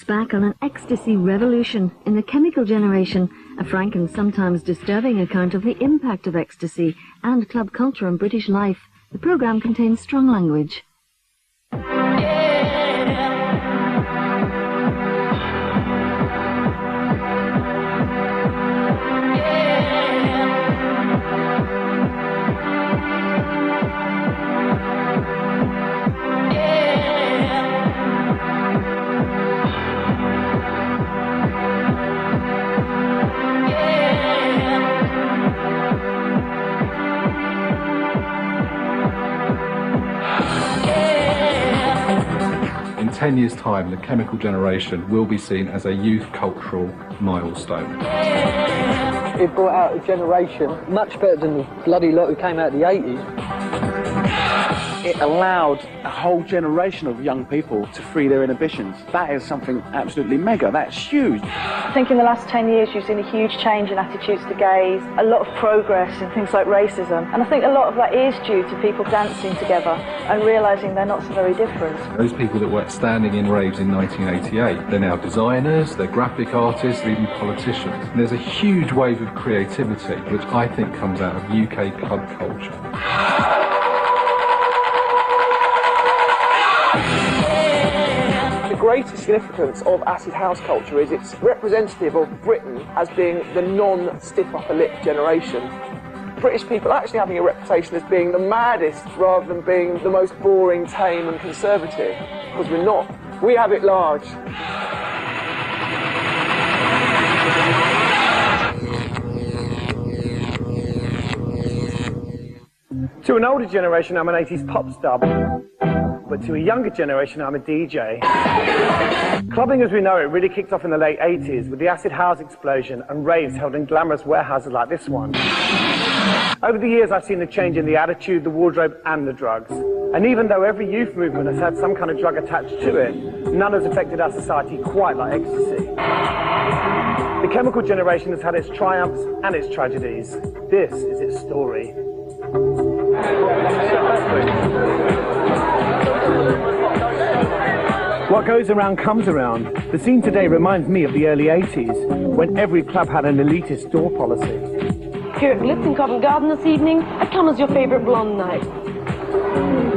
looks back on an ecstasy revolution in the chemical generation, a frank and sometimes disturbing account of the impact of ecstasy and club culture on British life. The programme contains strong language. In 10 years' time, the chemical generation will be seen as a youth cultural milestone. It brought out a generation much better than the bloody lot who came out of the 80s. It allowed a whole generation of young people to free their inhibitions. That is something absolutely mega. That's huge. I think in the last 10 years you've seen a huge change in attitudes to gays, a lot of progress in things like racism, and I think a lot of that is due to people dancing together and realising they're not so very different. Those people that were standing in raves in 1988, they're now designers, they're graphic artists, they're even politicians. And there's a huge wave of creativity which I think comes out of UK club culture. The greatest significance of acid house culture is it's representative of Britain as being the non-stiff upper lip generation. British people actually having a reputation as being the maddest rather than being the most boring, tame and conservative, because we're not. We have it large. To an older generation, I'm an 80s pop star. But to a younger generation, I'm a DJ. Clubbing as we know it really kicked off in the late 80s with the acid house explosion and raves held in glamorous warehouses like this one. Over the years, I've seen a change in the attitude, the wardrobe and the drugs. And even though every youth movement has had some kind of drug attached to it, none has affected our society quite like ecstasy. The chemical generation has had its triumphs and its tragedies. This is its story. What goes around comes around. The scene today reminds me of the early 80s, when every club had an elitist door policy. Here at Lipton Covent Garden this evening, I come as your favourite blonde knight.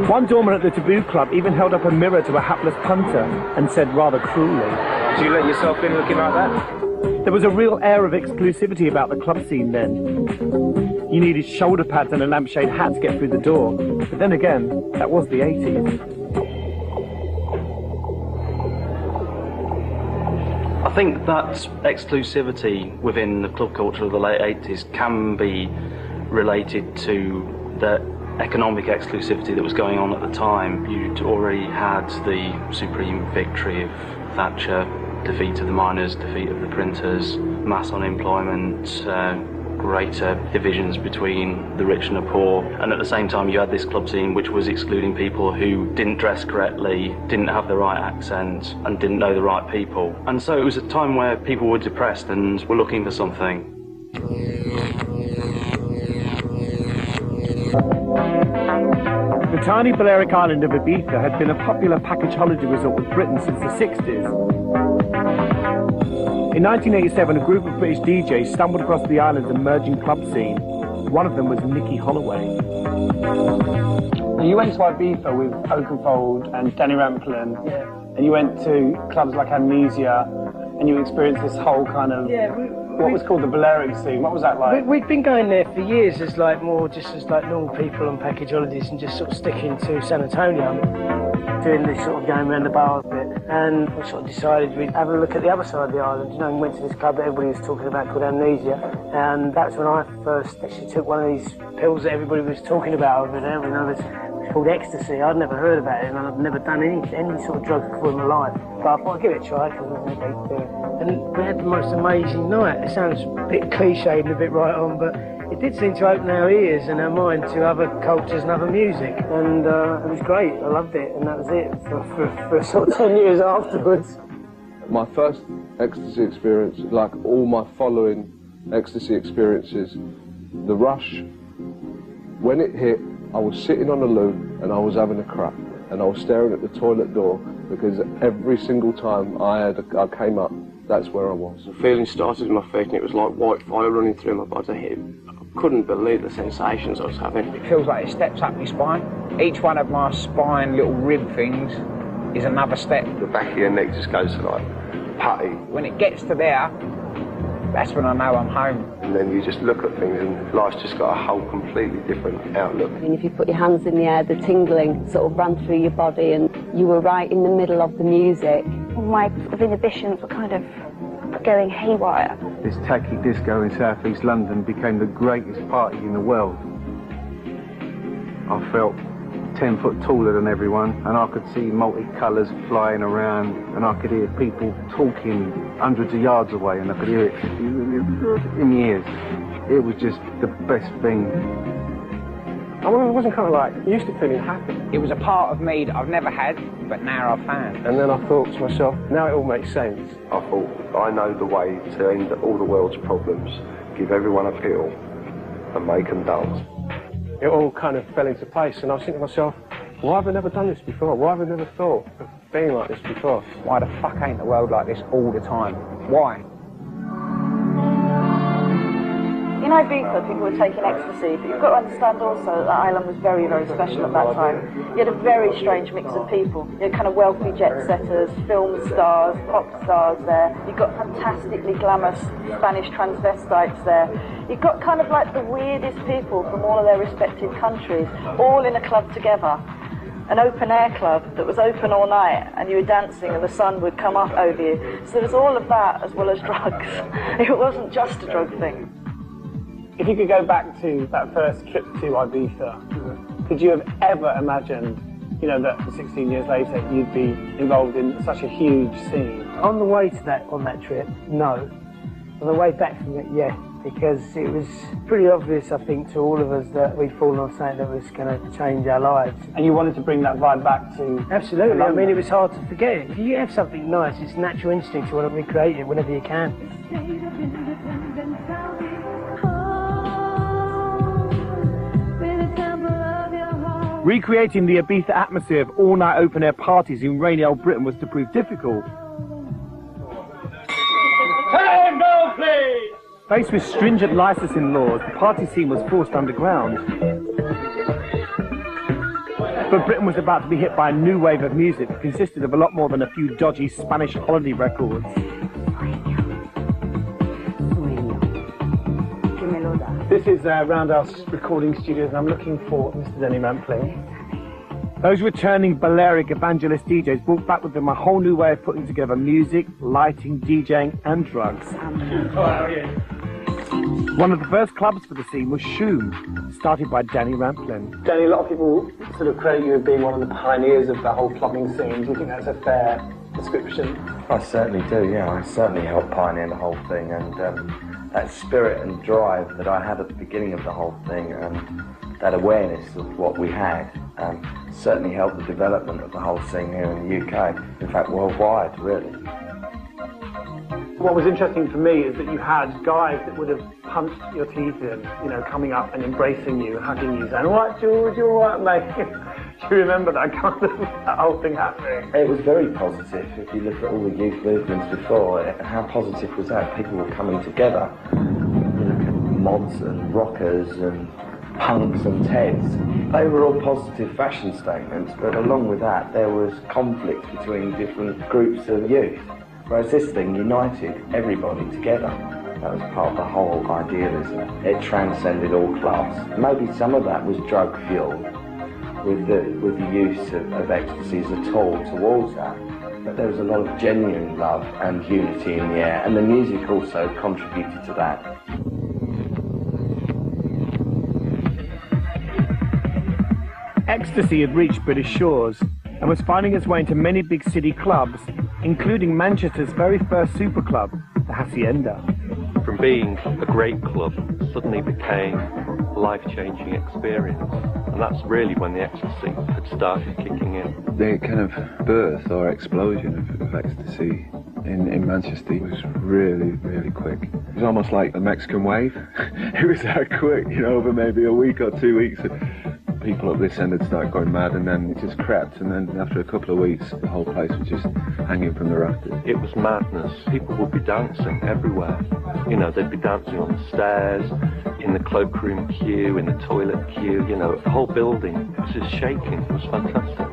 One doorman at the Taboo Club even held up a mirror to a hapless punter and said rather cruelly, "Did you let yourself in looking like that?" There was a real air of exclusivity about the club scene then. You needed shoulder pads and a lampshade hat to get through the door. But then again, that was the 80s. I think that exclusivity within the club culture of the late 80s can be related to the economic exclusivity that was going on at the time. You'd already had the supreme victory of Thatcher, defeat of the miners, defeat of the printers, mass unemployment, greater divisions between the rich and the poor, and at the same time you had this club scene which was excluding people who didn't dress correctly, didn't have the right accent and didn't know the right people. And so it was a time where people were depressed and were looking for something. The tiny Balearic island of Ibiza had been a popular package holiday resort with Britain since the 60s. In 1987, a group of British DJs stumbled across the island's emerging club scene. One of them was Nicky Holloway. You went to Ibiza with Oakenfold and Danny Rampling, and you went to clubs like Amnesia, and you experienced this whole kind of, what was called the Balearic scene. What was that like? We'd been going there for years as like more just as like normal people on package holidays and just sort of sticking to San Antonio, doing this sort of going around the bars bit. And we sort of decided we'd have a look at the other side of the island, you know, and went to this club that everybody was talking about called Amnesia. And that's when I first actually took one of these pills that everybody was talking about over there, you know, it's called ecstasy. I'd never heard about it and I'd never done any sort of drugs before in my life. But I thought I'd give it a try because it wasn't a big deal. And we had the most amazing night. It sounds a bit cliched and a bit right on, but it did seem to open our ears and our mind to other cultures and other music. And it was great. I loved it. And that was it for sort of 10 years afterwards. My first ecstasy experience, like all my following ecstasy experiences, the rush, when it hit, I was sitting on the loo and I was having a crap. And I was staring at the toilet door because every single time I came up, that's where I was. The feeling started in my feet and it was like white fire running through my body. I couldn't believe the sensations I was having. It feels like it steps up my spine. Each one of my spine little rib things is another step. The back of your neck just goes to like putty. When it gets to there, that's when I know I'm home. And then you just look at things and life's just got a whole completely different outlook. And if you put your hands in the air, the tingling sort of ran through your body and you were right in the middle of the music. My inhibitions were kind of going haywire. This tacky disco in South East London became the greatest party in the world. I felt 10 foot taller than everyone, and I could see multicolours flying around, and I could hear people talking hundreds of yards away, and I could hear it in my ears. It was just the best thing. I wasn't kind of like used to feeling happy. It was a part of me that I've never had, but now I've found. And then I thought to myself, now it all makes sense. I thought, I know the way to end all the world's problems, give everyone a pill and make them dance. It all kind of fell into place, and I was thinking to myself, why have I never done this before? Why have I never thought of being like this before? Why the fuck ain't the world like this all the time? Why? In Ibiza, people were taking ecstasy, but you've got to understand also that the island was very, very special at that time. You had a very strange mix of people. You had kind of wealthy jet setters, film stars, pop stars there. You've got fantastically glamorous Spanish transvestites there. You've got kind of like the weirdest people from all of their respective countries, all in a club together. An open air club that was open all night, and you were dancing and the sun would come up over you. So there was all of that as well as drugs. It wasn't just a drug thing. If you could go back to that first trip to Ibiza, could you have ever imagined, you know, that 16 years later you'd be involved in such a huge scene? On the way to on that trip, no. On the way back from it, yeah, because it was pretty obvious, I think, to all of us that we'd fallen on something that was going to change our lives. And you wanted to bring that vibe back to... Absolutely. I mean, it was hard to forget it. If you have something nice, it's natural instinct to want to recreate it whenever you can. Recreating the Ibiza atmosphere of all-night open-air parties in rainy old Britain was to prove difficult. Tango, please! Faced with stringent licensing laws, the party scene was forced underground. But Britain was about to be hit by a new wave of music that consisted of a lot more than a few dodgy Spanish holiday records. This is Roundhouse Recording Studios, and I'm looking for Mr. Denny Rampling. Those returning Balearic evangelist DJs brought back with them a whole new way of putting together music, lighting, DJing, and drugs. One of the first clubs for the scene was Shoom, started by Danny Rampling. Danny, a lot of people sort of credit you as being one of the pioneers of the whole clubbing scene. Do you think that's a fair description? I certainly do, yeah. I certainly helped pioneer the whole thing, and that spirit and drive that I had at the beginning of the whole thing, and that awareness of what we had, certainly helped the development of the whole scene here in the UK, in fact worldwide, really. What was interesting for me is that you had guys that would have punched your teeth in, you know, coming up and embracing you, hugging you, saying, "All right, George, you all right, mate?" Do you remember that kind of that whole thing happening? It was very positive. If you look at all the youth movements before, how positive was that? People were coming together. You look at mods and rockers and punks and Teds. They were all positive fashion statements, but along with that there was conflict between different groups of youth. Whereas this thing united everybody together. That was part of the whole idealism. It transcended all class. Maybe some of that was drug fueled with the use of ecstasy as a tool towards that. But there was a lot of genuine love and unity in the air, and the music also contributed to that. Ecstasy had reached British shores and was finding its way into many big city clubs, including Manchester's very first super club, the Hacienda. From being a great club, suddenly became a life-changing experience. And that's really when the ecstasy had started kicking in. The kind of birth or explosion of ecstasy in Manchester was really, really quick. It was almost like a Mexican wave. It was that quick, you know, over maybe a week or 2 weeks. people at this end had started going mad, and then it just crept, and then after a couple of weeks, the whole place was just hanging from the rafters. It was madness. People would be dancing everywhere. You know, they'd be dancing on the stairs, in the cloakroom queue, in the toilet queue, you know, the whole building was just shaking. It was fantastic.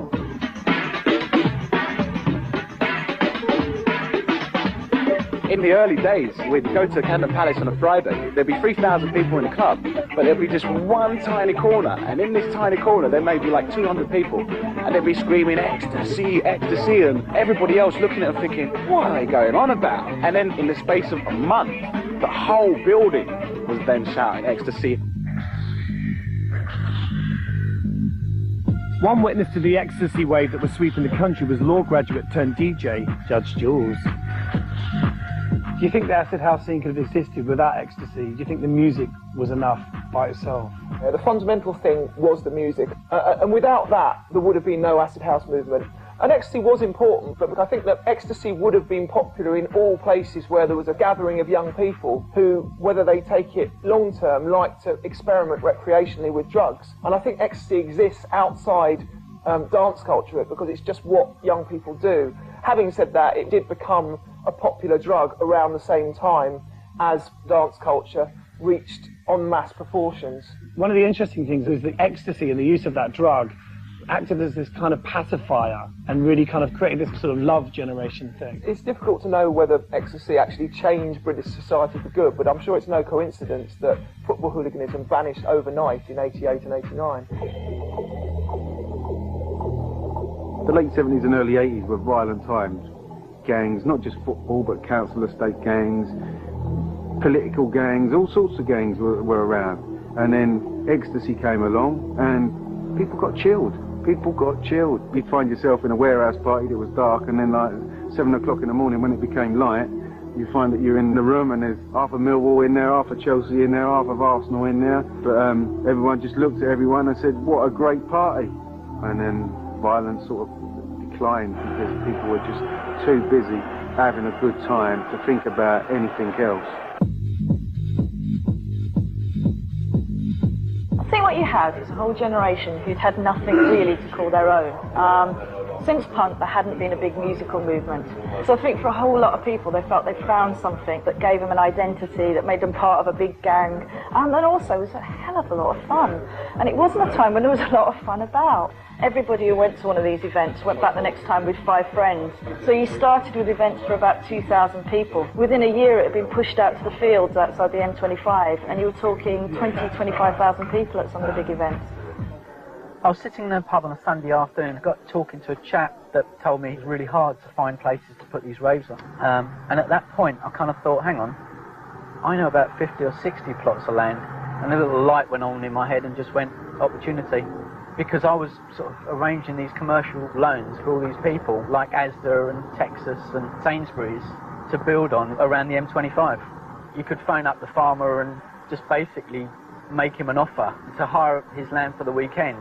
In the early days, we'd go to Camden Palace on a Friday. There'd be 3,000 people in the club, but there'd be just one tiny corner, and in this tiny corner there may be like 200 people, and they'd be screaming ecstasy, ecstasy, and everybody else looking at them thinking, what are they going on about? And then in the space of a month, the whole building was then shouting ecstasy. One witness to the ecstasy wave that was sweeping the country was law graduate turned DJ, Judge Jules. Do you think the acid house scene could have existed without ecstasy? Do you think the music was enough by itself? The fundamental thing was the music, and without that, there would have been no acid house movement. And ecstasy was important, but I think that ecstasy would have been popular in all places where there was a gathering of young people who, whether they take it long term, like to experiment recreationally with drugs. And I think ecstasy exists outside dance culture because it's just what young people do. Having said that, it did become a popular drug around the same time as dance culture reached en masse proportions. One of the interesting things is that ecstasy and the use of that drug acted as this kind of pacifier and really kind of created this sort of love generation thing. It's difficult to know whether ecstasy actually changed British society for good, but I'm sure it's no coincidence that football hooliganism vanished overnight in 88 and 89. The late 70s and early 80s were violent times. Gangs, not just football, but council estate gangs, political gangs, all sorts of gangs were around. And then ecstasy came along and people got chilled. You'd find yourself in a warehouse party that was dark, and then like 7 o'clock in the morning when it became light, you find that you're in the room and there's half of Millwall in there, half of Chelsea in there, half of Arsenal in there. But everyone just looked at everyone and said, what a great party. And then violence sort of declined because people were just too busy having a good time to think about anything else. I think what you had is a whole generation who'd had nothing really to call their own. Since punk, there hadn't been a big musical movement. So I think for a whole lot of people, they felt they'd found something that gave them an identity, that made them part of a big gang, and then also was a hell of a lot of fun. And it wasn't a time when there was a lot of fun about. Everybody who went to one of these events went back the next time with 5 friends. So you started with events for about 2,000 people. Within a year, it had been pushed out to the fields outside the M25, and you were talking 20,000, 25,000 people at some of the big events. I was sitting in a pub on a Sunday afternoon and got talking to a chap that told me it's really hard to find places to put these raves on. And at that point, I kind of thought, hang on, I know about 50 or 60 plots of land. And a little light went on in my head and just went, opportunity. Because I was sort of arranging these commercial loans for all these people, like Asda and Texas and Sainsbury's, to build on around the M25. You could phone up the farmer and just basically make him an offer to hire his land for the weekend.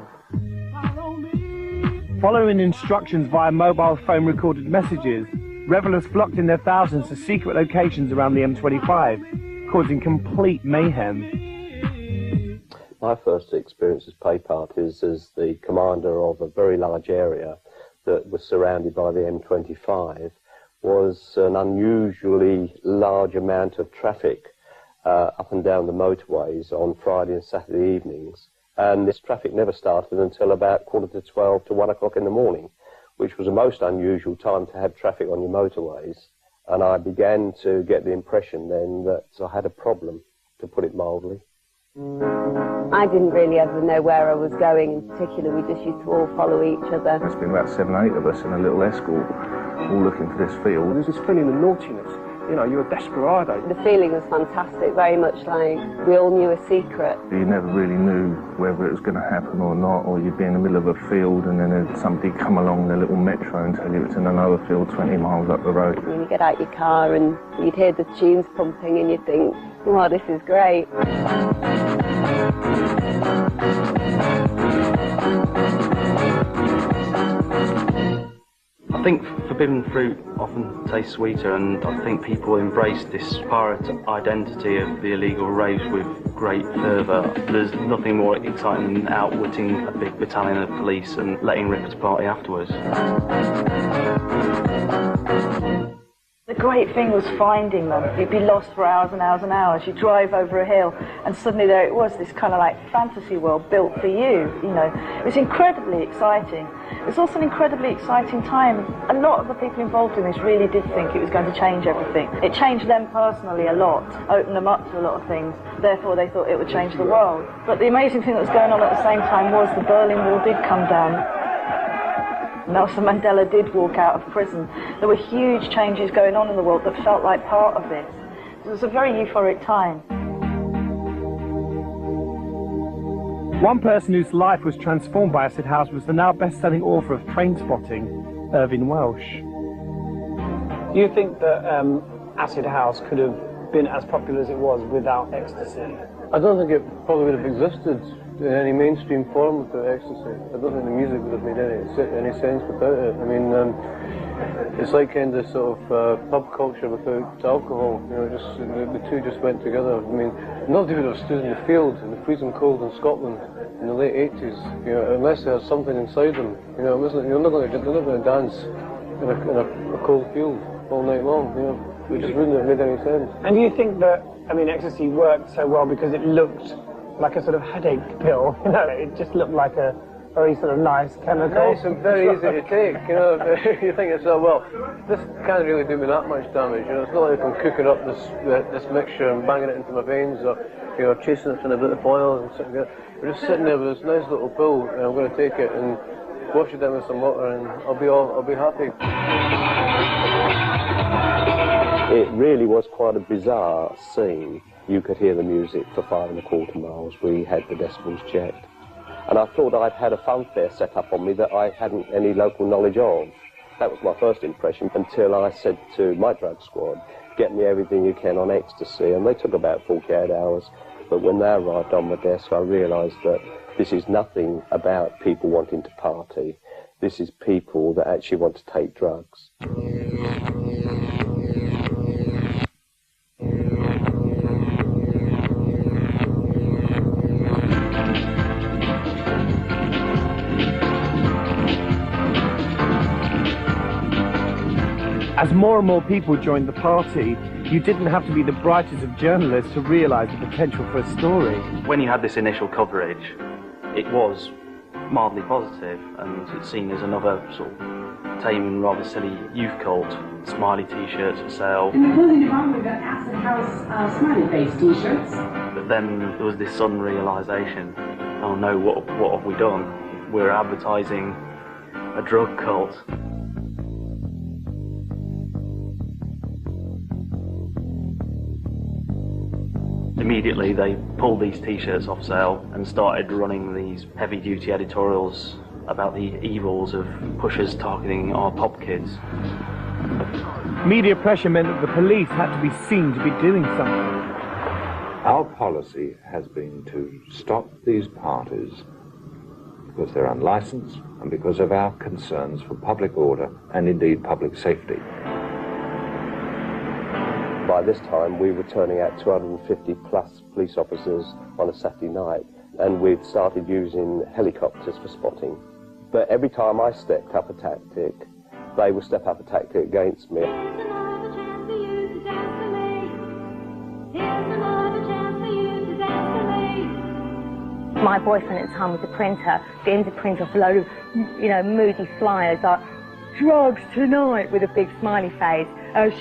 Following instructions via mobile phone recorded messages, revellers flocked in their thousands to secret locations around the M25, causing complete mayhem. My first experience as play parties as the commander of a very large area that was surrounded by the M25 was an unusually large amount of traffic up and down the motorways on Friday and Saturday evenings. And this traffic never started until about 11:45 to 1 o'clock in the morning, which was a most unusual time to have traffic on your motorways. And I began to get the impression then that I had a problem, to put it mildly. I didn't really ever know where I was going in particular. We just used to all follow each other. There's been about 7 or 8 of us in a little escort, all looking for this field. There's this feeling of naughtiness. You know, you're a desperado. The feeling was fantastic, very much like we all knew a secret. You never really knew whether it was going to happen or not, or you'd be in the middle of a field and then somebody come along in a little metro and tell you it's in another field 20 miles up the road. And you get out your car and you'd hear the tunes pumping and you'd think, wow, this is great. I I think forbidden fruit often tastes sweeter, and I think people embrace this pirate identity of the illegal raves with great fervour. There's nothing more exciting than outwitting a big battalion of police and letting rip at a party afterwards. The great thing was finding them. You'd be lost for hours and hours and hours. You drive over a hill and suddenly there it was, this kind of like fantasy world built for you, you know. It was incredibly exciting. It was also an incredibly exciting time. A lot of the people involved in this really did think it was going to change everything. It changed them personally a lot, opened them up to a lot of things. Therefore they thought it would change the world. But the amazing thing that was going on at the same time was the Berlin Wall did come down. Nelson Mandela did walk out of prison. There were huge changes going on in the world that felt like part of this. It was a very euphoric time. One person whose life was transformed by acid house was the now best-selling author of Trainspotting, Irvine Welsh. Do you think that acid house could have been as popular as it was without ecstasy? I don't think it probably would have existed in any mainstream form without ecstasy. I don't think the music would have made any sense without it. I mean, it's like kind of sort of pub culture without alcohol. You know, just the two just went together. I mean, nobody would have stood in the field in the freezing cold in Scotland in the late 80s, you know, unless they had something inside them. You know, they're not going to dance in a cold field all night long. You know, it just wouldn't have made any sense. And do you think that, I mean, ecstasy worked so well because it looked like a sort of headache pill? You know, it just looked like a very sort of nice chemical. Nice and very easy to take, you know. You think it's, well, this can't really do me that much damage, you know. It's not like I'm cooking up this mixture and banging it into my veins, or, you know, chasing it in a bit of oil and sitting there. We're just sitting there with this nice little pill, and I'm going to take it and wash it down with some water, and I'll be happy. It really was quite a bizarre scene. You could hear the music for 5 1/4 miles. We had the decibels checked. And I thought I'd had a funfair set up on me that I hadn't any local knowledge of. That was my first impression, until I said to my drug squad, get me everything you can on ecstasy. And they took about 48 hours. But when they arrived on my desk, I realised that this is nothing about people wanting to party. This is people that actually want to take drugs. As more and more people joined the party, you didn't have to be the brightest of journalists to realise the potential for a story. When you had this initial coverage, it was mildly positive, and it's seen as another sort of tame and rather silly youth cult. Smiley t-shirts for sale. In the clothing department, we've got acid house smiley face t-shirts. But then there was this sudden realisation, oh no, what have we done? We're advertising a drug cult. Immediately they pulled these t-shirts off sale and started running these heavy-duty editorials about the evils of pushers targeting our pop kids. Media pressure meant that the police had to be seen to be doing something. Our policy has been to stop these parties because they're unlicensed and because of our concerns for public order and indeed public safety. By this time, we were turning out 250 plus police officers on a Saturday night, and we'd started using helicopters for spotting. But every time I stepped up a tactic, they would step up a tactic against me. My boyfriend at the time was a printer, getting to print off a load of, you know, moody flyers like, drugs tonight, with a big smiley face,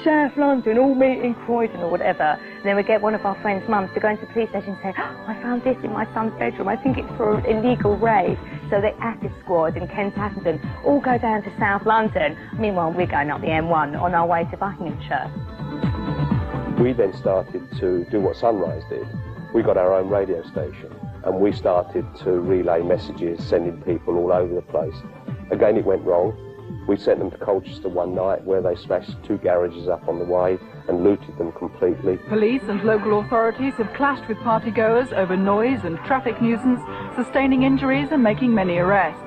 South London, all meet in Croydon or whatever. And then we get one of our friends' mums to go into the police station and say, oh, I found this in my son's bedroom, I think it's for an illegal rave. So the acid squad and Ken Tassenden all go down to South London. Meanwhile, we're going up the M1 on our way to Buckinghamshire. We then started to do what Sunrise did. We got our own radio station, and we started to relay messages, sending people all over the place. Again, it went wrong. We sent them to Colchester one night, where they smashed 2 garages up on the way and looted them completely. Police and local authorities have clashed with partygoers over noise and traffic nuisance, sustaining injuries and making many arrests.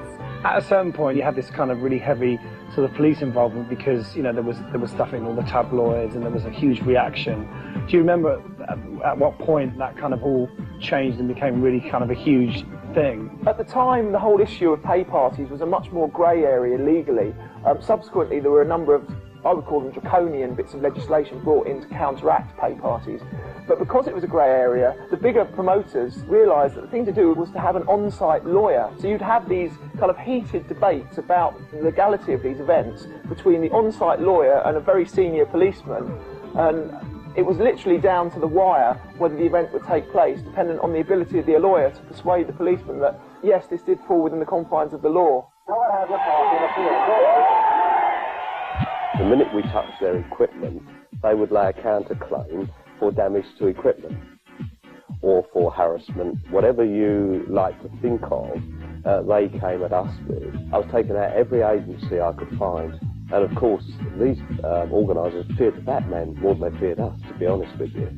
At a certain point, you had this kind of really heavy sort of police involvement because, you know, there was stuff in all the tabloids and there was a huge reaction. Do you remember at what point that kind of all changed and became really kind of a huge thing? At the time, the whole issue of pay parties was a much more grey area legally. Subsequently, there were a number of, I would call them draconian bits of legislation brought in to counteract pay parties. But because it was a grey area, the bigger promoters realised that the thing to do was to have an on-site lawyer. So you'd have these kind of heated debates about the legality of these events between the on-site lawyer and a very senior policeman. And it was literally down to the wire whether the event would take place, dependent on the ability of the lawyer to persuade the policeman that, yes, this did fall within the confines of the law. The minute we touched their equipment, they would lay a counterclaim for damage to equipment or for harassment, whatever you like to think of, they came at us with. I was taking out every agency I could find, and of course these organisers feared the Batman more than they feared us, to be honest with you.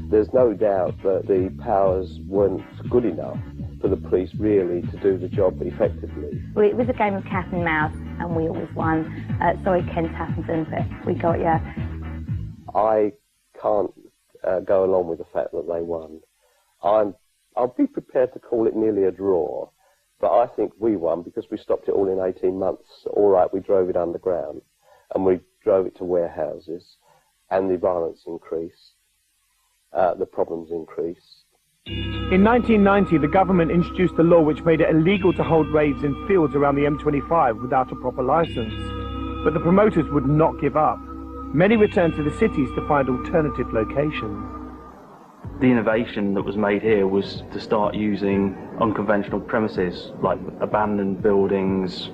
There's no doubt that the powers weren't good enough for the police really to do the job effectively. Well, it was a game of cat and mouse, and we always won. Sorry, Ken Taffington, but we got you. I can't go along with the fact that they won. I'll be prepared to call it nearly a draw, but I think we won because we stopped it all in 18 months. All right, we drove it underground, and we drove it to warehouses, and the violence increased, the problems increased. In 1990, the government introduced a law which made it illegal to hold raves in fields around the M25 without a proper licence. But the promoters would not give up. Many returned to the cities to find alternative locations. The innovation that was made here was to start using unconventional premises, like abandoned buildings,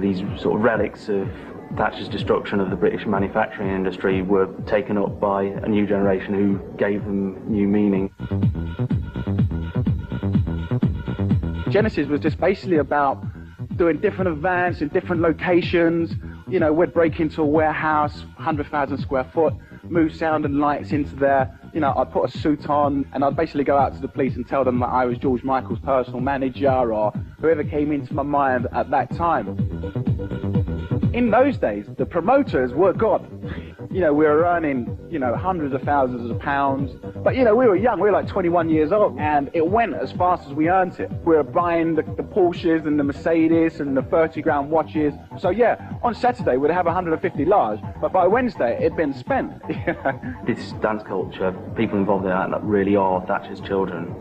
these sort of relics of Thatcher's destruction of the British manufacturing industry were taken up by a new generation who gave them new meaning. Genesis was just basically about doing different events in different locations. You know, we'd break into a warehouse, 100,000 square foot, move sound and lights into there. You know, I'd put a suit on and I'd basically go out to the police and tell them that I was George Michael's personal manager or whoever came into my mind at that time. In those days, the promoters were God. You know, we were earning, you know, hundreds of thousands of pounds. But, you know, we were young. We were like 21 years old. And it went as fast as we earned it. We were buying the Porsches and the Mercedes and the 30-grand watches. So, yeah, on Saturday, we'd have 150 large. But by Wednesday, it'd been spent. This dance culture, people involved in that really are Thatcher's children.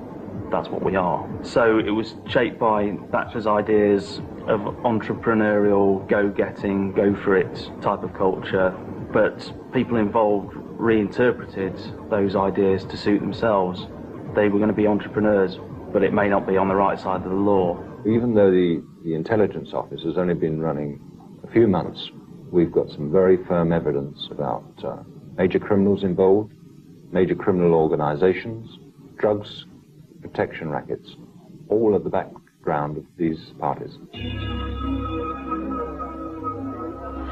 That's what we are. So it was shaped by Thatcher's ideas of entrepreneurial, go-getting, go-for-it type of culture. But people involved reinterpreted those ideas to suit themselves. They were going to be entrepreneurs, but it may not be on the right side of the law. Even though the intelligence office has only been running a few months, we've got some very firm evidence about major criminals involved, major criminal organizations, drugs, protection rackets, all at the background of these parties.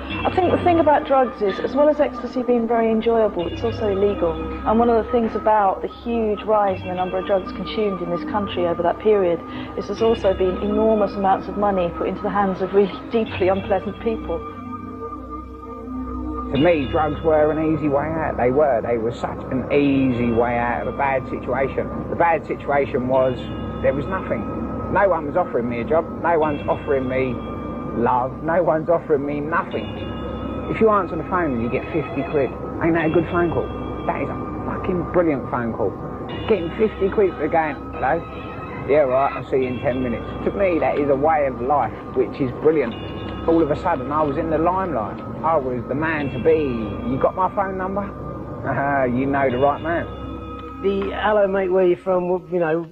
I think the thing about drugs is, as well as ecstasy being very enjoyable, it's also illegal. And one of the things about the huge rise in the number of drugs consumed in this country over that period is there's also been enormous amounts of money put into the hands of really deeply unpleasant people. To me, drugs were an easy way out. They were such an easy way out of a bad situation. The bad situation was there was nothing. No one was offering me a job. No one's offering me love. No one's offering me nothing. If you answer the phone and you get 50 quid, ain't that a good phone call? That is a fucking brilliant phone call. Getting 50 quid for going, hello? Yeah, right, I'll see you in 10 minutes. To me, that is a way of life, which is brilliant. All of a sudden, I was in the limelight. I was the man to be. You got my phone number? You know the right man. The hello mate, where you from, you know,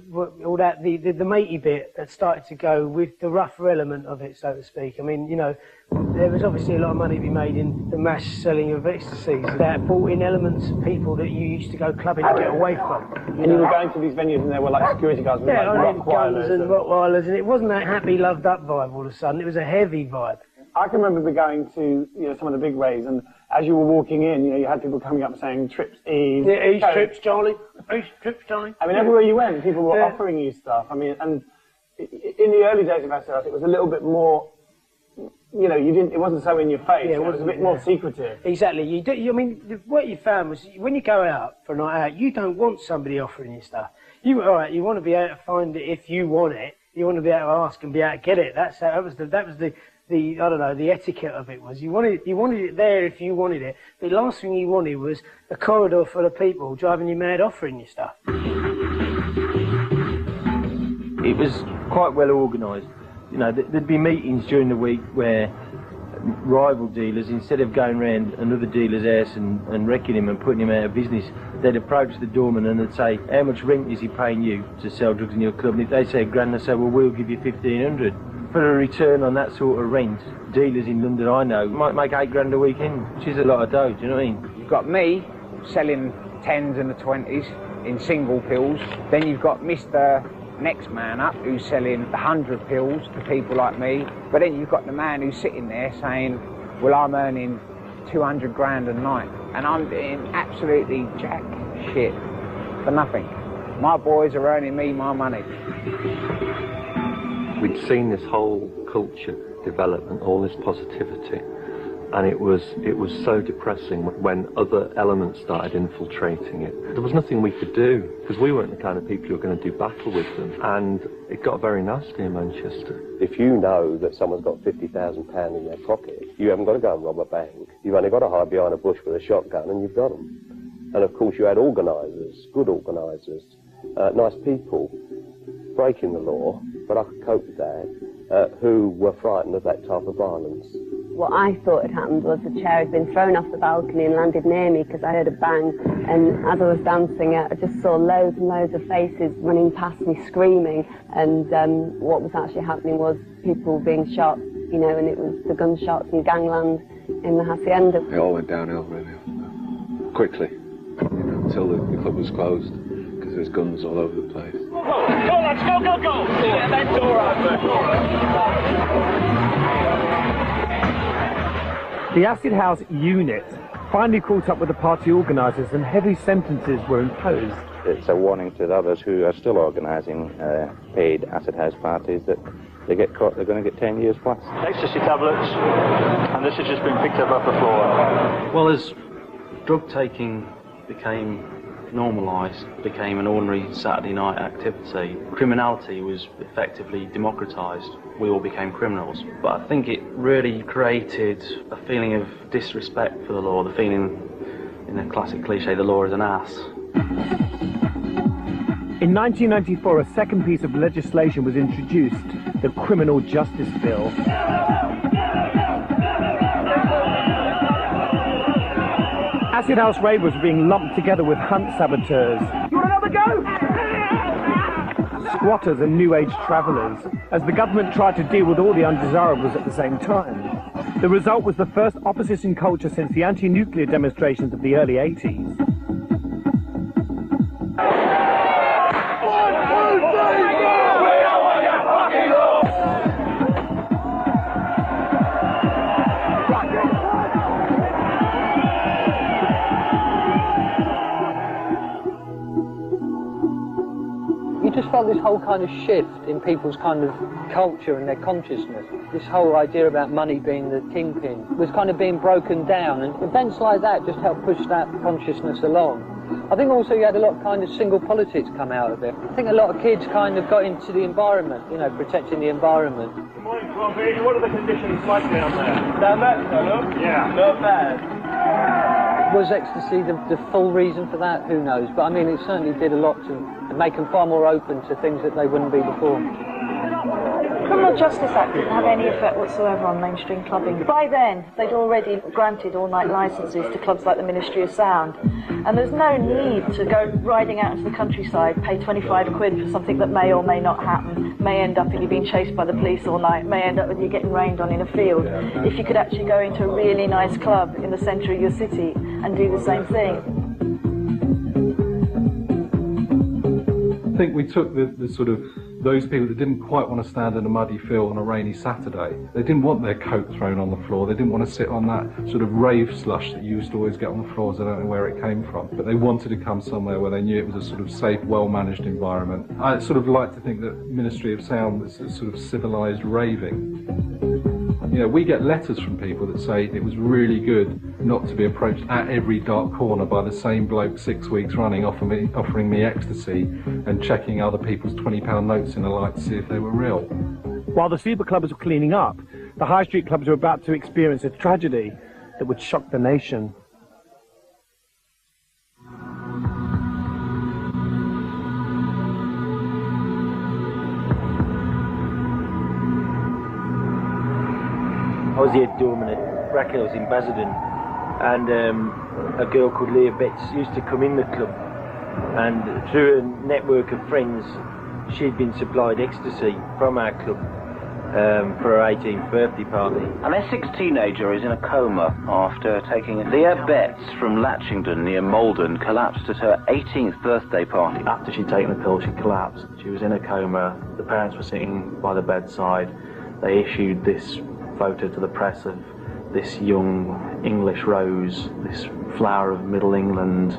all that, the matey bit that started to go with the rougher element of it, so to speak. I mean, you know, there was obviously a lot of money to be made in the mass selling of ecstasies that brought in elements of people that you used to go clubbing to get away from. And you were going to these venues and there were like security guards with like guns and Rottweilers, and it wasn't that happy, loved up vibe all of a sudden, it was a heavy vibe. I can remember going to, you know, some of the big raves, and as you were walking in, you know, you had people coming up saying, trips, ease. Yeah, ease, trips, Charlie. Ease, trips, Charlie. I mean, everywhere you went, people were offering you stuff. I mean, and in the early days of acid house, it was a little bit more, you know, it wasn't so in your face. Yeah, it was a bit more secretive. Exactly. I mean, what you found was when you go out for a night out, you don't want somebody offering you stuff. You want to be able to find it if you want it. You want to be able to ask and be able to get it. That was the I don't know, the etiquette of it was you wanted it there if you wanted it. The last thing you wanted was a corridor full of people driving you mad offering you stuff. It was quite well organised. You know, there'd be meetings during the week where rival dealers, instead of going round another dealer's house and wrecking him and putting him out of business, they'd approach the doorman and they'd say, how much rent is he paying you to sell drugs in your club? And if they say £1,000, they say, well, we'll give you 1,500. For a return on that sort of rent, dealers in London I know might make £8,000 a weekend, which is a lot of dough, do you know what I mean? You've got me selling 10s and the 20s in single pills. Then you've got Mr. Next man up who's selling the 100 pills to people like me. But then you've got the man who's sitting there saying, well, I'm earning 200 grand a night and I'm doing absolutely jack shit for nothing. My boys are earning me my money. We'd seen this whole culture develop and all this positivity, and it was so depressing when other elements started infiltrating it. There was nothing we could do because we weren't the kind of people who were going to do battle with them, and it got very nasty in Manchester. If you know that someone's got £50,000 in their pocket, you haven't got to go and rob a bank. You've only got to hide behind a bush with a shotgun and you've got them. And of course you had organisers, good organisers, nice people, breaking the law, but I could cope with that, who were frightened of that type of violence. What I thought had happened was the chair had been thrown off the balcony and landed near me because I heard a bang, and as I was dancing I just saw loads and loads of faces running past me screaming, and what was actually happening was people being shot, you know, and it was the gunshots and gangland in the Hacienda. It all went downhill really, quickly, until the club was closed because there's guns all over the place. Go, let's go, go, go! Yeah, that door The acid house unit finally caught up with the party organisers and heavy sentences were imposed. It's a warning to the others who are still organising paid acid house parties that they get caught, they're going to get 10 years plus. Ecstasy tablets, and this has just been picked up off the floor. Well, as drug taking became normalised, became an ordinary Saturday night activity, criminality was effectively democratised. We all became criminals. But I think it really created a feeling of disrespect for the law, the feeling, in a classic cliche, the law is an ass. In 1994, a second piece of legislation was introduced, the Criminal Justice Bill. Acid house ravers were being lumped together with hunt saboteurs, You want another go? squatters and New Age travellers, as the government tried to deal with all the undesirables at the same time. The result was the first opposition culture since the anti-nuclear demonstrations of the early 80s. Just felt this whole kind of shift in people's kind of culture and their consciousness. This whole idea about money being the kingpin was kind of being broken down, and events like that just helped push that consciousness along. I think also you had a lot of kind of single politics come out of it. I think a lot of kids kind of got into the environment, you know, protecting the environment. Good morning, Clovis. What are the conditions like down there? Down there, hello? Yeah. Not bad. Was ecstasy the full reason for that? Who knows? But I mean, it certainly did a lot to make them far more open to things that they wouldn't be before. The Criminal Justice Act didn't have any effect whatsoever on mainstream clubbing. By then, they'd already granted all-night licences to clubs like the Ministry of Sound, and there's no need to go riding out into the countryside, pay 25 quid for something that may or may not happen, may end up in you being chased by the police all night, may end up with you getting rained on in a field, if you could actually go into a really nice club in the centre of your city and do the same thing. I think we took the sort of those people that didn't quite want to stand in a muddy field on a rainy Saturday, they didn't want their coat thrown on the floor, they didn't want to sit on that sort of rave slush that you used to always get on the floors. I don't know where it came from, but they wanted to come somewhere where they knew it was a sort of safe, well-managed environment. I sort of like to think that Ministry of Sound was a sort of civilised raving. You know, we get letters from people that say it was really good not to be approached at every dark corner by the same bloke 6 weeks running offering me ecstasy and checking other people's £20 notes in the light to see if they were real. While the super clubs were cleaning up, the high street clubs were about to experience a tragedy that would shock the nation. I was the head doorman at Brackenhill's in Basildon, and a girl called Leah Betts used to come in the club, and through a network of friends she'd been supplied ecstasy from our club for her 18th birthday party. An Essex teenager is in a coma after taking it. Leah Betts from Latchington near Malden collapsed at her 18th birthday party. After she'd taken the pill, she collapsed. She was in a coma. The parents were sitting by the bedside. They issued this photo to the press of this young English rose, this flower of Middle England,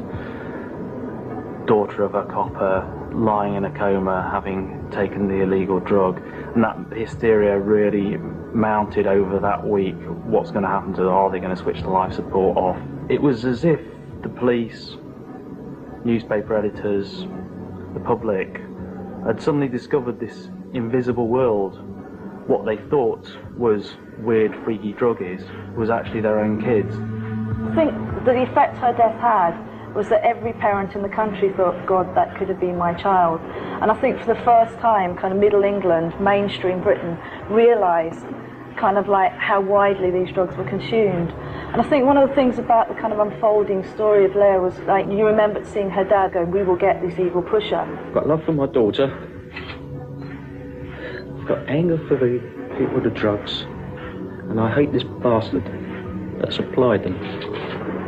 daughter of a copper, lying in a coma, having taken the illegal drug. And that hysteria really mounted over that week. What's going to happen to her? Are they going to switch the life support off? It was as if the police, newspaper editors, the public had suddenly discovered this invisible world. What they thought was weird, freaky druggies was actually their own kids. I think the effect her death had was that every parent in the country thought, God, that could have been my child. And I think for the first time, kind of Middle England, mainstream Britain, realised kind of like how widely these drugs were consumed. And I think one of the things about the kind of unfolding story of Leah was, like, you remembered seeing her dad go, we will get this evil pusher. I've got love for my daughter. I've got anger for the people with the drugs. And I hate this bastard that supplied them.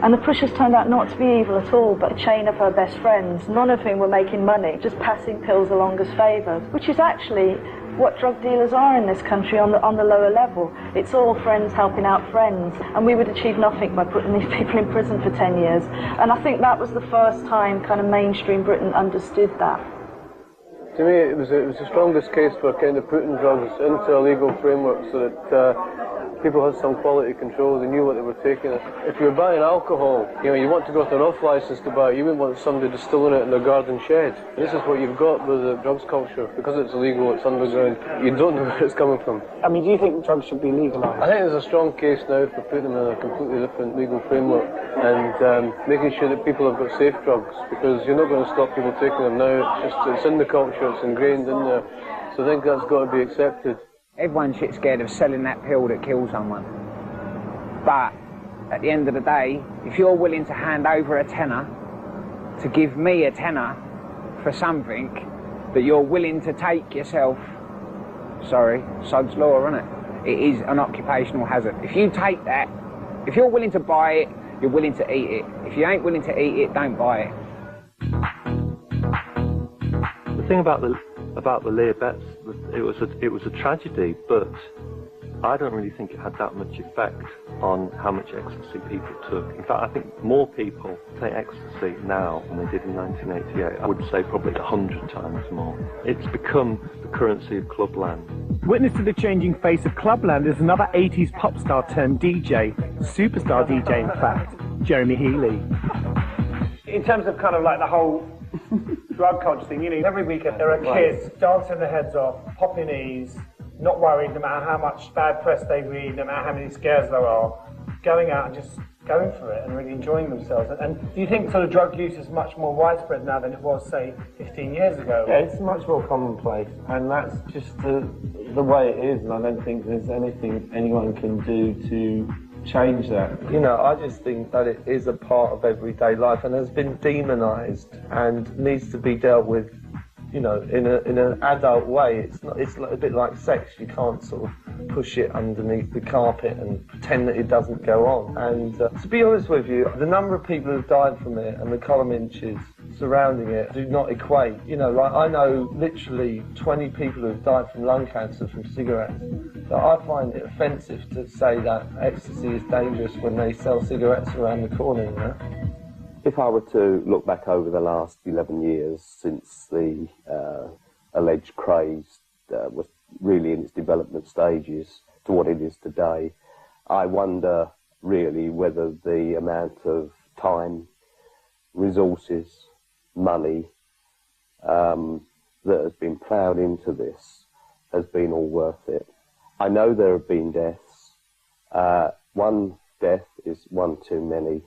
And the pushers turned out not to be evil at all, but a chain of her best friends, none of whom were making money, just passing pills along as favours, which is actually what drug dealers are in this country on the lower level. It's all friends helping out friends, and we would achieve nothing by putting these people in prison for 10 years. And I think that was the first time kind of mainstream Britain understood that. To me, it was the strongest case for kind of putting drugs into a legal framework so that people had some quality control, they knew what they were taking. If you're buying alcohol, you want to go to an off-licence to buy it, you wouldn't want somebody distilling it in their garden shed. And this is what you've got with the drugs culture. Because it's illegal, it's underground, you don't know where it's coming from. I mean, do you think drugs should be legalised? I think there's a strong case now for putting them in a completely different legal framework and making sure that people have got safe drugs, because you're not going to stop people taking them now. It's in the culture, it's ingrained in there. So I think that's got to be accepted. Everyone's shit scared of selling that pill that kills someone. But at the end of the day, if you're willing to hand over a tenner, to give me a tenner for something that you're willing to take yourself, sorry, sod's law, isn't it? It is an occupational hazard. If you take that, if you're willing to buy it, you're willing to eat it. If you ain't willing to eat it, don't buy it. The thing about the Leah Betts, it was a tragedy, but I don't really think it had that much effect on how much ecstasy people took. In fact, I think more people take ecstasy now than they did in 1988. I would say probably 100 times more. It's become the currency of clubland. Witness to the changing face of clubland is another 80s pop star turned DJ, superstar DJ in fact, Jeremy Healy. In terms of kind of like the whole drug culture thing, every weekend there are kids dancing their heads off, popping E's, not worried no matter how much bad press they read, no matter how many scares there are, going out and just going for it and really enjoying themselves. And do you think sort of drug use is much more widespread now than it was, say, 15 years ago? Yeah, it's much more commonplace, and that's just the way it is, and I don't think there's anything anyone can do to change that. I just think that it is a part of everyday life and has been demonised and needs to be dealt with, in an adult way. It's a bit like sex. You can't sort of push it underneath the carpet and pretend that it doesn't go on. And to be honest with you, the number of people who've died from it and the column inches surrounding it do not equate. You know, like I know literally 20 people who've died from lung cancer from cigarettes. So I find it offensive to say that ecstasy is dangerous when they sell cigarettes around the corner, you know? If I were to look back over the last 11 years since the alleged craze was really in its development stages to what it is today, I wonder really whether the amount of time, resources, money that has been ploughed into this has been all worth it. I know there have been deaths. One death is one too many,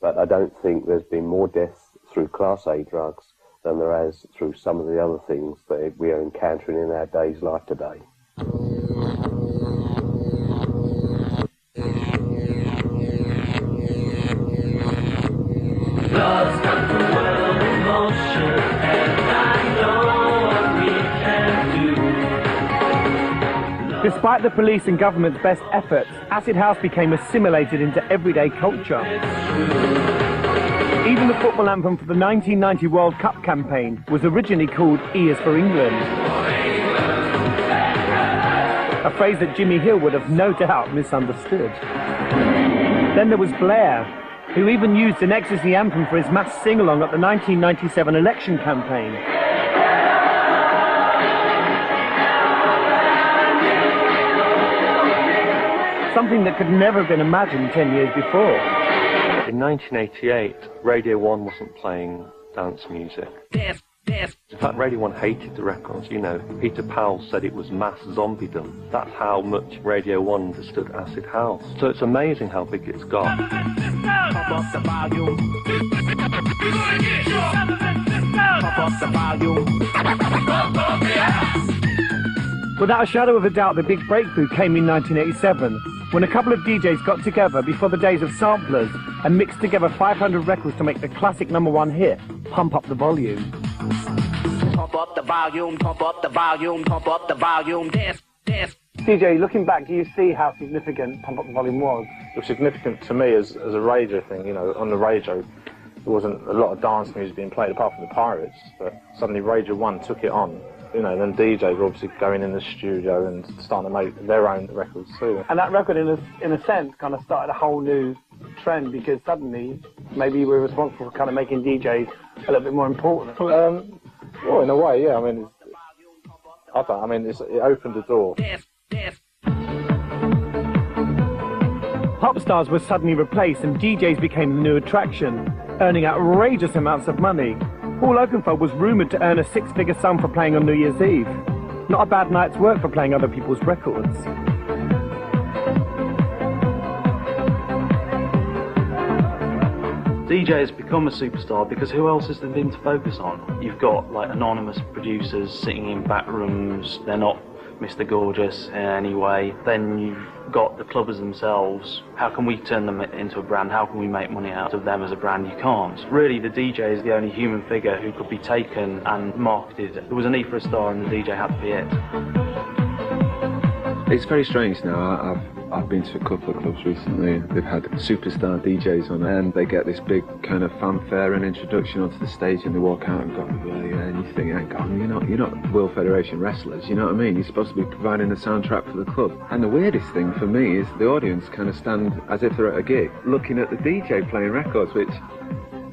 but I don't think there's been more deaths through Class A drugs than there has through some of the other things that we are encountering in our day's life today. Despite the police and government's best efforts, acid house became assimilated into everyday culture. Even the football anthem for the 1990 World Cup campaign was originally called E is for England, a phrase that Jimmy Hill would have no doubt misunderstood. Then there was Blair, who even used an ecstasy anthem for his mass sing-along at the 1997 election campaign. Something that could never have been imagined 10 years before. In 1988, Radio 1 wasn't playing dance music. In fact, Radio 1 hated the records, you know. Peter Powell said it was mass zombiedom. That's how much Radio 1 understood acid house. So it's amazing how big it's got. Without a shadow of a doubt, the big breakthrough came in 1987, when a couple of DJs got together before the days of samplers and mixed together 500 records to make the classic #1 hit, Pump Up the Volume. Pump up the volume, pump up the volume, pump up the volume, dance, dance. DJ, looking back, do you see how significant Pump Up the Volume was? It was significant to me as a radio thing, you know, on the radio. There wasn't a lot of dance music being played apart from the Pirates, but suddenly Radio 1 took it on. You know, then DJs were obviously going in the studio and starting to make their own records too. And that record, in a sense, kind of started a whole new trend, because suddenly maybe you were responsible for kind of making DJs a little bit more important. Well, in a way, yeah. I mean, it opened the door. Pop stars were suddenly replaced and DJs became the new attraction, earning outrageous amounts of money. Paul Oakenfold was rumoured to earn a six-figure sum for playing on New Year's Eve. Not a bad night's work for playing other people's records. DJ has become a superstar because who else is there been to focus on? You've got like anonymous producers sitting in back rooms, they're not Mr. Gorgeous in any way. Then you've got the clubbers themselves. How can we turn them into a brand? How can we make money out of them as a brand? You can't. Really, the DJ is the only human figure who could be taken and marketed. There was a need for a star and the DJ had to be it. It's very strange now. I've been to a couple of clubs recently. They've had superstar DJs on, and they get this big kind of fanfare and introduction onto the stage, and they walk out and go, yeah, and you think, hang on, you're not World Federation wrestlers, you know what I mean? You're supposed to be providing the soundtrack for the club. And the weirdest thing for me is the audience kind of stand as if they're at a gig, looking at the DJ playing records, which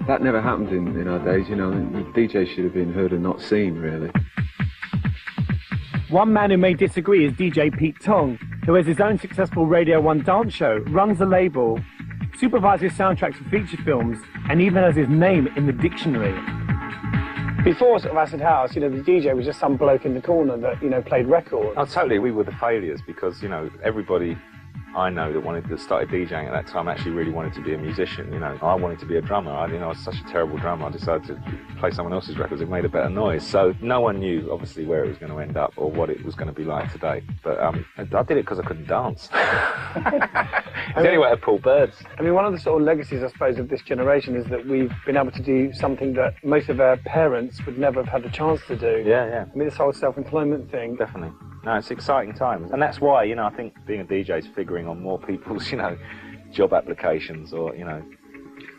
that never happened in our days, you know. The DJ should have been heard and not seen, really. One man who may disagree is DJ Pete Tong, who has his own successful Radio 1 dance show, runs a label, supervises soundtracks for feature films, and even has his name in the dictionary. Before sort of acid house, you know, the DJ was just some bloke in the corner that, you know, played records. Oh, totally. We were the failures because, you know, everybody I know that wanted to start DJing at that time actually really wanted to be a musician, you know. I wanted to be a drummer. I was such a terrible drummer. I decided to play someone else's records. It made a better noise. So no one knew, obviously, where it was going to end up or what it was going to be like today. But I did it because I couldn't dance. It's the only way to pull birds. I mean, one of the sort of legacies, I suppose, of this generation is that we've been able to do something that most of our parents would never have had a chance to do. Yeah, yeah. I mean, this whole self-employment thing. Definitely. No, it's exciting times. And that's why, you know, I think being a DJ is figuring on more people's, you know, job applications or, you know,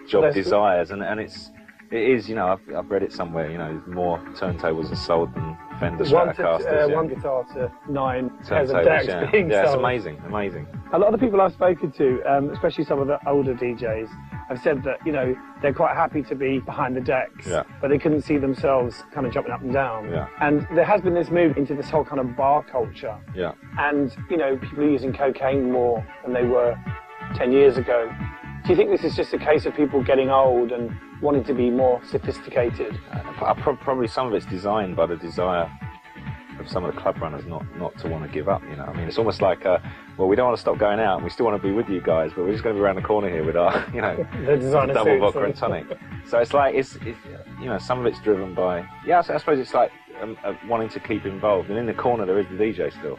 job desires. And it's it is, you know, I've read it somewhere, you know, more turntables are sold than Fender Stratocasters. One guitar to 9 pairs of Turntables, decks being yeah, it's sold. amazing, amazing. A lot of the people I've spoken to, especially some of the older DJs, have said that, you know, they're quite happy to be behind the decks, but they couldn't see themselves kind of jumping up and down. Yeah. And there has been this move into this whole kind of bar culture. Yeah. And, you know, people are using cocaine more than they were 10 years ago. Do you think this is just a case of people getting old and wanting to be more sophisticated? Probably some of it's designed by the desire of some of the club runners not to want to give up, you know. I mean, it's almost like, well, we don't want to stop going out, and we still want to be with you guys, but we're just going to be around the corner here with our, you know, the designer double vodka and tonic. So it's like, it's, you know, some of it's driven by, I suppose it's like wanting to keep involved, and in the corner there is the DJ still.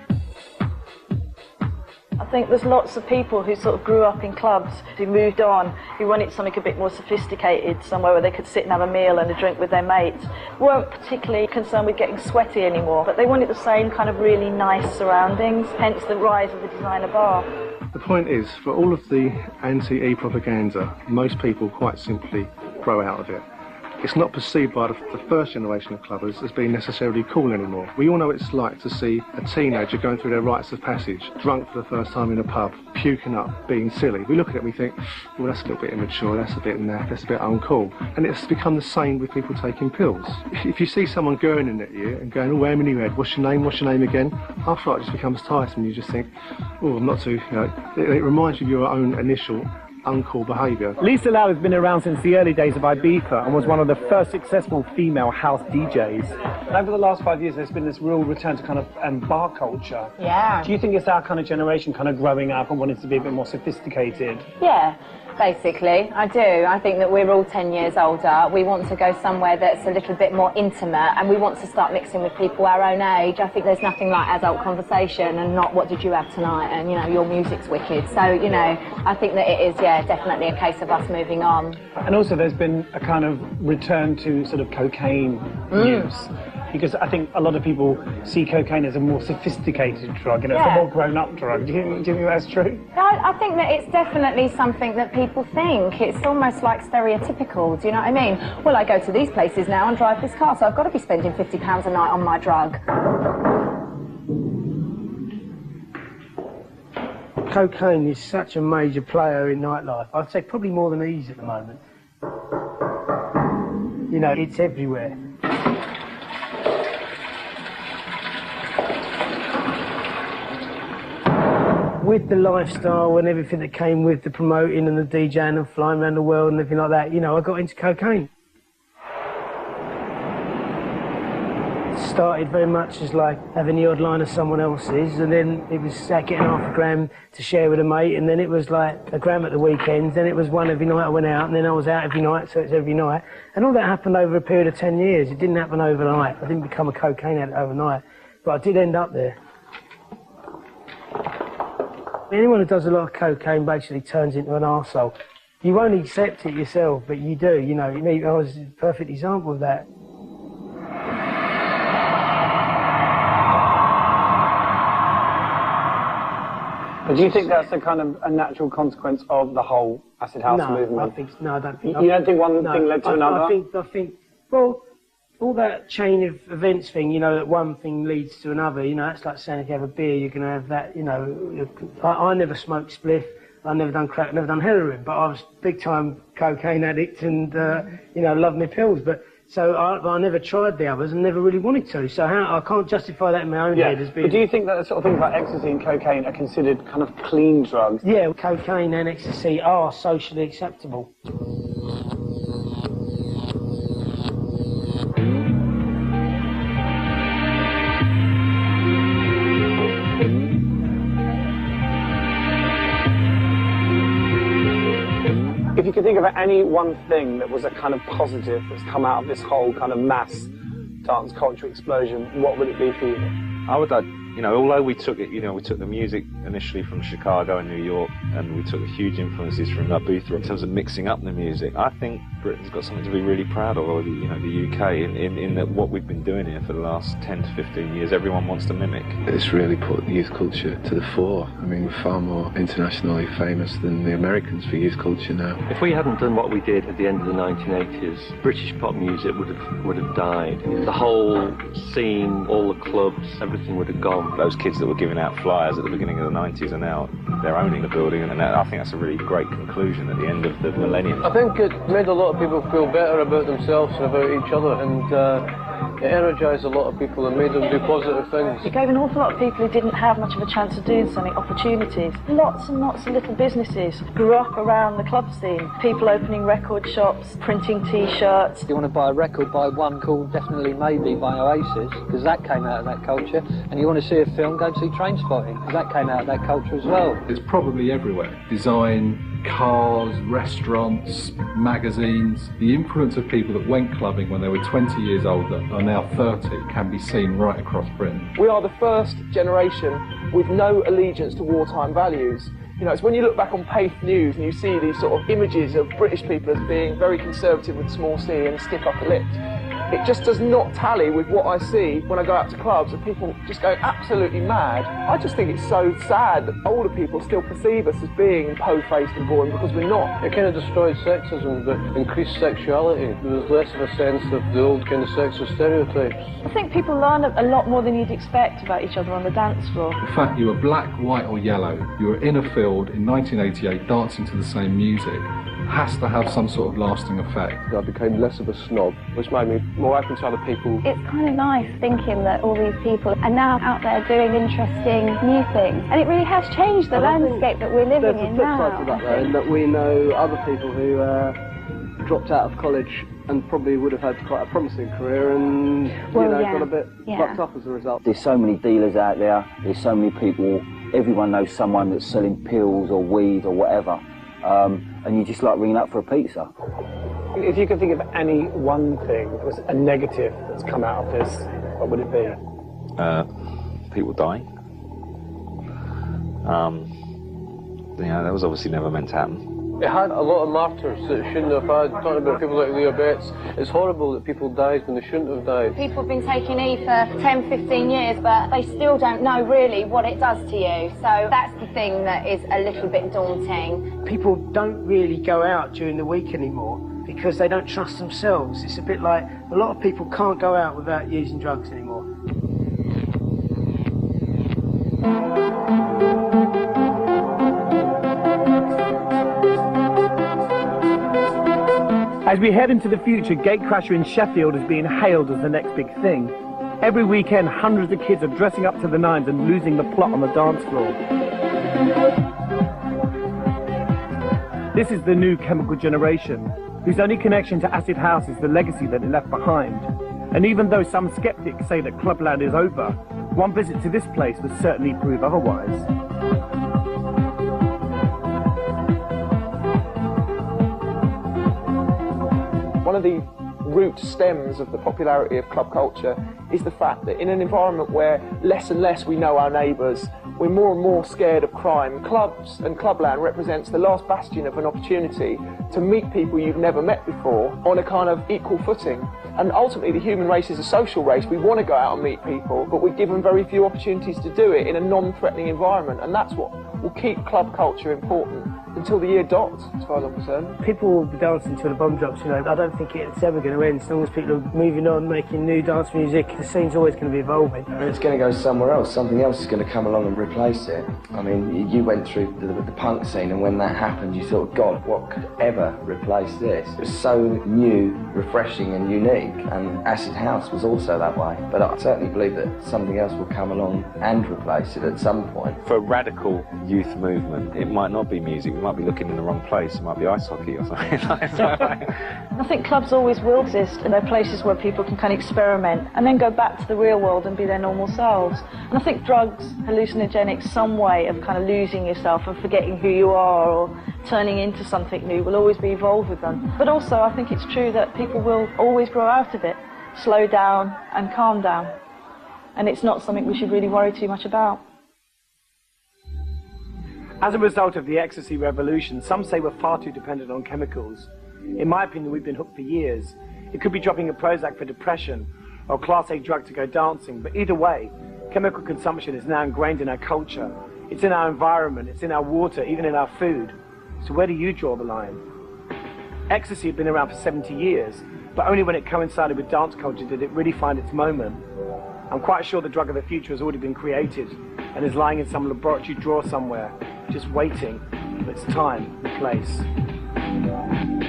I think there's lots of people who sort of grew up in clubs, who moved on, who wanted something a bit more sophisticated, somewhere where they could sit and have a meal and a drink with their mates. Weren't particularly concerned with getting sweaty anymore, but they wanted the same kind of really nice surroundings, hence the rise of the designer bar. The point is, for all of the anti-E propaganda, most people quite simply grow out of it. It's not perceived by the first generation of clubbers as being necessarily cool anymore. We all know what it's like to see a teenager going through their rites of passage, drunk for the first time in a pub, puking up, being silly. We look at it and we think, well, that's a little bit immature, that's a bit naff, that's a bit uncool. And it's become the same with people taking pills. If you see someone gurning at you and going, oh, how many you had? What's your name again? After it just becomes tiresome. You just think, oh, I'm not too, you know, it reminds you of your own initial uncool behaviour. Lisa Lau has been around since the early days of Ibiza and was one of the first successful female house DJs. And over the last 5 years, there's been this real return to kind of bar culture. Yeah. Do you think it's our kind of generation kind of growing up and wanting to be a bit more sophisticated? Yeah. Basically, I do. I think that we're all 10 years older. We want to go somewhere that's a little bit more intimate, and we want to start mixing with people our own age. I think there's nothing like adult conversation and not what did you have tonight, and, you know, your music's wicked. So, you know, I think that it is, yeah, definitely a case of us moving on. And also there's been a kind of return to sort of cocaine use. Because I think a lot of people see cocaine as a more sophisticated drug, and it's a more grown-up drug. Do you think that's true? I think that it's definitely something that people think. It's almost like stereotypical, do you know what I mean? Well, I go to these places now and drive this car, so I've got to be spending £50 a night on my drug. Cocaine is such a major player in nightlife. I'd say probably more than ease at the moment. You know, it's everywhere. With the lifestyle and everything that came with the promoting and the DJing and flying around the world and everything like that, you know, I got into cocaine. Started very much as like having the odd line of someone else's, and then it was getting half a gram to share with a mate, and then it was like a gram at the weekends, then it was one every night I went out, and then I was out every night, so it's every night. And all that happened over a period of 10 years. It didn't happen overnight. I didn't become a cocaine addict overnight, but I did end up there. Anyone who does a lot of cocaine basically turns into an arsehole. You won't accept it yourself, but you do, you know. I was a perfect example of that. But do you think that's a kind of a natural consequence of the whole acid house movement? I don't think. You don't think one thing led to another? I think, well, all that chain of events thing, you know, that one thing leads to another, you know, that's like saying if you have a beer, you're going to have that, you know. I never smoked spliff, I never done crack, never done heroin, but I was big time cocaine addict and, you know, loved my pills, but so I never tried the others and never really wanted to, so I can't justify that in my own head as being... But do you think that the sort of things like ecstasy and cocaine are considered kind of clean drugs? Yeah, cocaine and ecstasy are socially acceptable. If you could think of any one thing that was a kind of positive that's come out of this whole kind of mass dance culture explosion, what would it be for you? I would, you know, although we took it, you know, we took the music initially from Chicago and New York, and we took huge influences from Ibiza in terms of mixing up the music. I think Britain's got something to be really proud of, or the UK, in that what we've been doing here for the last 10 to 15 years, everyone wants to mimic. It's really put youth culture to the fore. I mean, we're far more internationally famous than the Americans for youth culture now. If we hadn't done what we did at the end of the 1980s, British pop music would have died. The whole scene, all the clubs, everything would have gone. Those kids that were giving out flyers at the beginning of the 90s are now, they're owning the building, and I think that's a really great conclusion at the end of the millennium. I think it made a lot of people feel better about themselves and about each other, and it energised a lot of people and made them do positive things. It gave an awful lot of people who didn't have much of a chance of doing something opportunities. Lots and lots of little businesses grew up around the club scene. People opening record shops, printing T-shirts. If you want to buy a record, buy one called Definitely Maybe by Oasis, because that came out of that culture. And you want to see a film, go and see Trainspotting, because that came out of that culture as well. It's probably everywhere. Design, cars, restaurants, magazines. The influence of people that went clubbing when they were 20 years old that are now 30 can be seen right across Britain. We are the first generation with no allegiance to wartime values. You know, it's when you look back on Paith News and you see these sort of images of British people as being very conservative with small c and stiff upper lipped. It just does not tally with what I see when I go out to clubs and people just go absolutely mad. I just think it's so sad that older people still perceive us as being po-faced and boring, because we're not. It kind of destroyed sexism, but increased sexuality. There was less of a sense of the old kind of sexist stereotypes. I think people learn a lot more than you'd expect about each other on the dance floor. The fact you were black, white or yellow, you were in a field in 1988 dancing to the same music, has to have some sort of lasting effect. I became less of a snob, which made me more open to other people. It's kind of nice thinking that all these people are now out there doing interesting new things, and it really has changed the landscape that we're living in now. There's a flip side to that, though, in that we know other people who dropped out of college and probably would have had quite a promising career and got a bit fucked up as a result. There's so many dealers out there, there's so many people, everyone knows someone that's selling pills or weed or whatever. And you just like ringing up for a pizza. If you could think of any one thing that was a negative that's come out of this, what would it be? People dying. That was obviously never meant to happen. It had a lot of martyrs that it shouldn't have had. Talking about people like Leah Betts, it's horrible that people died when they shouldn't have died. People have been taking E for 10, 15 years, but they still don't know really what it does to you. So that's the thing that is a little bit daunting. People don't really go out during the week anymore because they don't trust themselves. It's a bit like a lot of people can't go out without using drugs anymore. As we head into the future, Gatecrasher in Sheffield is being hailed as the next big thing. Every weekend, hundreds of kids are dressing up to the nines and losing the plot on the dance floor. This is the new chemical generation, whose only connection to acid house is the legacy that it left behind. And even though some skeptics say that Clubland is over, one visit to this place would certainly prove otherwise. One of the root stems of the popularity of club culture is the fact that in an environment where less and less we know our neighbours, we're more and more scared of crime. Clubs and Clubland represents the last bastion of an opportunity to meet people you've never met before on a kind of equal footing. And ultimately the human race is a social race. We want to go out and meet people, but we're given very few opportunities to do it in a non-threatening environment, and that's what will keep club culture important until the year dots, as far as I'm concerned. People will be dancing until the bomb drops, you know. I don't think it's ever going to end. As long as people are moving on, making new dance music, the scene's always going to be evolving. It's going to go somewhere else. Something else is going to come along and replace it. I mean, you went through the punk scene, and when that happened, you thought, God, what could ever replace this? It was so new, refreshing and unique, and acid house was also that way. But I certainly believe that something else will come along and replace it at some point. For a radical youth movement, it might not be music, we might be looking in the wrong place, it might be ice hockey or something like that. I think clubs always will exist, and they're places where people can kind of experiment and then go back to the real world and be their normal selves. And I think drugs, hallucinogenics, some way of kind of losing yourself and forgetting who you are or turning into something new will always be involved with them. But also I think it's true that people will always grow out of it, slow down and calm down. And it's not something we should really worry too much about. As a result of the ecstasy revolution, some say we're far too dependent on chemicals. In my opinion, we've been hooked for years. It could be dropping a Prozac for depression or a Class A drug to go dancing, but either way, chemical consumption is now ingrained in our culture. It's in our environment, it's in our water, even in our food. So where do you draw the line? Ecstasy had been around for 70 years, but only when it coincided with dance culture did it really find its moment. I'm quite sure the drug of the future has already been created and is lying in some laboratory drawer somewhere, just waiting for its time and place.